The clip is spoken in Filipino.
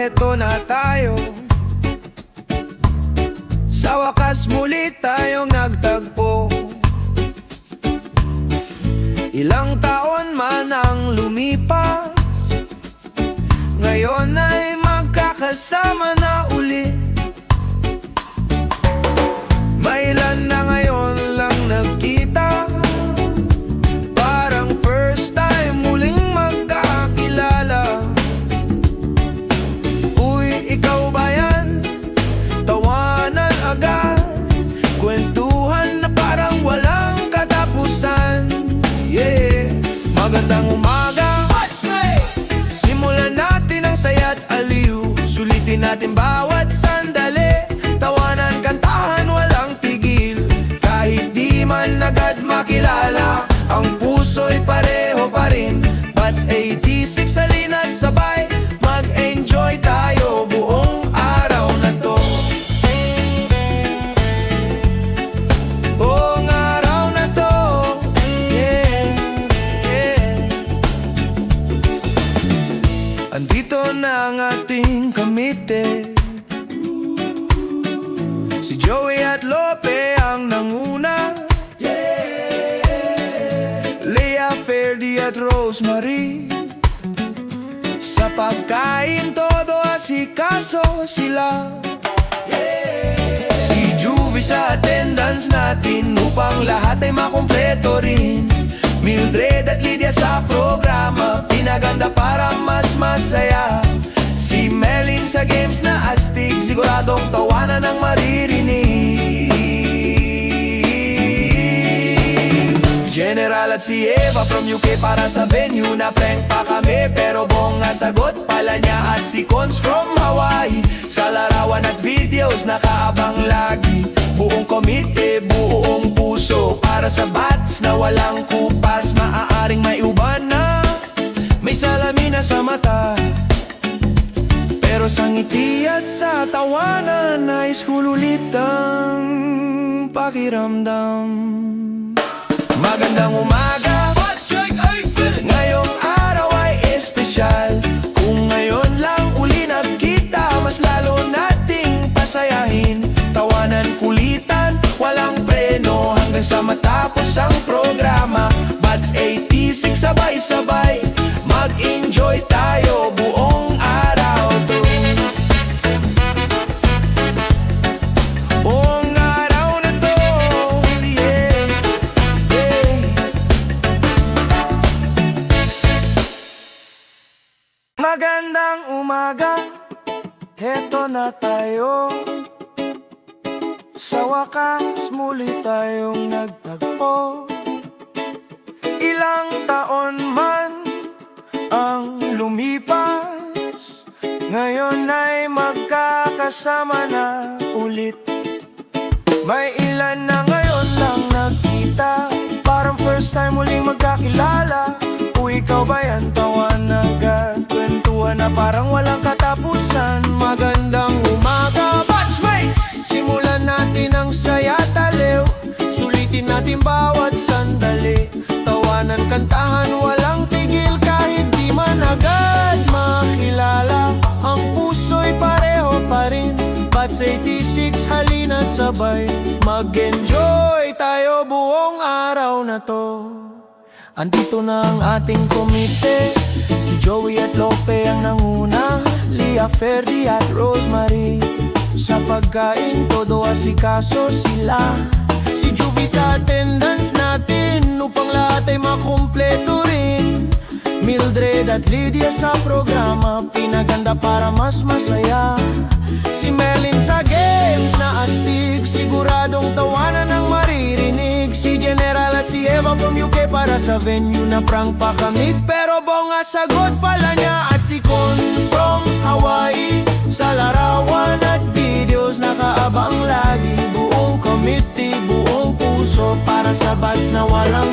heto na tayo. Sa wakas muli tayong nagtagpo. Ilang taon man ang lumipas, ngayon ay magkakasama na ulit. Mailan na ngayon lang nagkita, parang first time muling magkakilala. Uy, ikaw ba yan? Tawanan agad, kwentuhan na parang walang katapusan. Yeah, magandang umaga, simulan natin ang saya't aliw. Sulitin natin bawat sandali, tawanan, kantahan, walang tigil. Kahit di man agad makilala, ang puso'y pareho pa rin. Batch 86, halina't sabay mag-enjoy tayo buong araw na to. Buong araw na to, yeah, yeah. Andito na ang ating committed, si Joey at Lope ang nanguna, Lea, Ferdy at Rosemary. Sa pagkain todo asikaso sila. Si Juvie sa attendance natin upang lahat ay makumpleto rin. Mildred at Lydia sa programa, pinaganda para mas masaya. Si Melin sa games na astig, siguradong tawanan ang maririnig. General at si Eva from UK para sa venue, na prank pa kami pero bongga sagot pala niya. At si Cons from Hawaii, sa larawan at videos nakaabang lagi. Buong komite, buong puso para sa bats na walang kupas. Maaaring may uban na, may salamin na sa mata, pero sa ngiti at sa tawanan ay skululit ang pakiramdam. Magandang umaga, ngayong araw ay espesyal. Kung ngayon lang uli nagkita, mas lalo nating pasayahin. Tawanan, kulitan, walang preno, hanggang sa matapos ang programa. Batch 86, sabay-sabay mag-enjoy tayo buong araw to. Buong araw na to, yeah, yeah. Magandang umaga, heto na tayo. Sa wakas muli tayong nagtagpo. Ilang taon man ang lumipas, ngayon ay magkakasama na ulit. May ilan na ngayon lang nagkita, parang first time muling magkakilala. Uy, ikaw ba yan? Tawan agad, kwentuhan na parang walang katapusan. Magandang umaga, batchmates! Simulan natin ang saya taliw, sulitin natin bawat sandali. Tawanan, kantahan, walang tigil. Kahit di man agad makilala, ang puso'y pareho pa rin. Batch 86, halina't sabay mag-enjoy tayo buong araw na to. Andito na ang ating komite, si Joey at Lope ang nanguna, Lea, Ferdy at Rosemary. Sa pagkain todo asikaso sila. Si Juvie sa attendance natin upang lahat ay makumpleto rin. Mildred at Lydia sa programa, pinaganda para mas masaya. Si Melin sa games na astig, siguradong tawanan ang maririnig. Si General at si Eva from UK para sa venue, na prank pa kami pero bongga sagot pala niya. At si Con from Hawaii, sa larawan at videos nakaabang lagi. Buong committee, buong puso para sa bats na walang